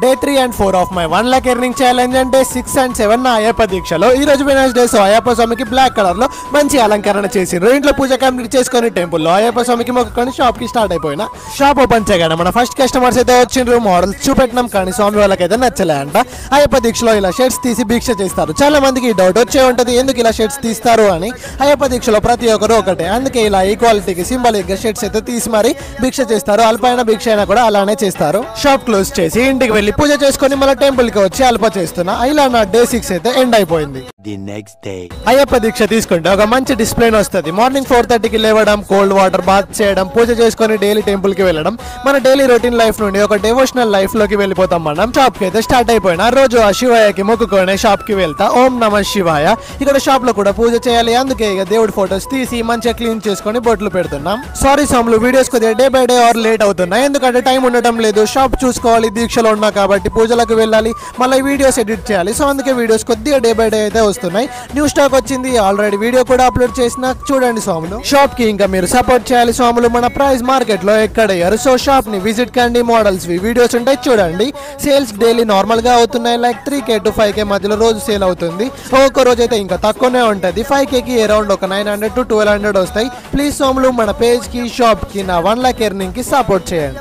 Day 3 and 4 of my 1 lakh earning challenge and day 6 and 7 నా అయ్యప్ప దీక్షలో ఈ రోజు వెనస్డే. సో అయ్యప్ప స్వామికి బ్లాక్ కలర్ లో మంచి అలంకరణ చేసిండ్రు. ఇంట్లో పూజ కంప్లీట్ చేసుకుని టెంపుల్లో అయ్యప్ప స్వామికి మొక్కుకొని షాప్ కి స్టార్ట్ అయిపోయినా. షాప్ ఓపెన్ చేయగానే మన ఫస్ట్ కస్టమర్స్ అయితే వచ్చిండ్రు. మోడల్స్ చూపెట్టినాం కానీ స్వామి వాళ్ళకైతే నచ్చలే అంట. అయ్యప్ప దీక్షలో ఇలా షర్ట్స్ తీసి భిక్ష చేస్తారు. చాలా మందికి డౌట్ వచ్చే ఉంటది ఎందుకు ఇలా షర్ట్స్ తీస్తారు అని. అయ్యప్ప దీక్షలో ప్రతి ఒక్కరు ఒకటే, అందుకే ఇలా ఈక్వాలిటీకి సింబాలిక్ గా షర్ట్స్ అయితే తీసి మరి భిక్ష చేస్తారు. అల్పైన భిక్ష అయినా కూడా అలానే చేస్తారు. షాప్ క్లోజ్ చేసి ఇంటికి వెళ్ళి పూజ చేసుకుని మళ్ళీ టెంపుల్ కి వచ్చి అల్ప చేస్తున్నా. ఇలా నా డే 6 అయితే ఎండ్ అయిపోయింది. అయ్యప్ప దీక్ష తీసుకుంటే ఒక మంచి డిసిప్లిన్ వస్తుంది. మార్నింగ్ 4:30కి లేవడం, కోల్డ్ వాటర్ బాత్ చేయడం, పూజ చేసుకుని డైలీ టెంపుల్ కి వెళ్ళడం, మన డైలీ రొటీన్ లైఫ్ నుండి ఒక డివోషనల్ లైఫ్ లోకి వెళ్ళిపోతాం. మనం షాప్ కి అయితే స్టార్ట్ అయిపోయినా. రోజు ఆ శివయ్యకి మొక్కుకొని షాప్ కి వెళ్తా. ఓం నమ శివాయ. ఇక్కడ షాప్ లో కూడా పూజ చేయాలి, అందుకే ఇక దేవుడి ఫోటోస్ తీసి మంచిగా క్లీన్ చేసుకుని బొట్లు పెడుతున్నాం. సారీ సాములు, వీడియోస్ కొద్దిగా day by day or late అవుతున్నాయి, ఎందుకంటే టైం ఉండటం లేదు. షాప్ చూసుకోవాలి, దీక్షలో ఉన్నా కాబట్టి పూజలకు వెళ్ళాలి, మళ్ళీ వీడియోస్ ఎడిట్ చేయాలి. సో అందుకే వీడియోస్ కొద్దిగా డే బై డే అయితే వస్తున్నాయి. న్యూ స్టాక్ వచ్చింది, ఆల్రెడీ వీడియో కూడా అప్లోడ్ చేసిన, చూడండి స్వాములు. షాప్ కి ఇంకా మీరు సపోర్ట్ చేయాలి స్వాములు. మన ప్రైస్ మార్కెట్ లో ఎక్కడయ్యారు. సో షాప్ ని విజిట్ కండి, మోడల్స్ వీడియోస్ ఉంటాయి చూడండి. సేల్స్ డైలీ నార్మల్ గా అవుతున్నాయి, లైక్ 3K to 5K మధ్యలో రోజు సేల్ అవుతుంది. ఒక్కొక్క రోజు అయితే ఇంకా తక్కువనే ఉంటుంది. 5K కి అరౌండ్ ఒక 900 to 1200 వస్తాయి. ప్లీజ్ స్వాములు మన పేజ్ కి షాప్ కి నా 1 lakh ఎర్నింగ్ కి సపోర్ట్ చేయండి.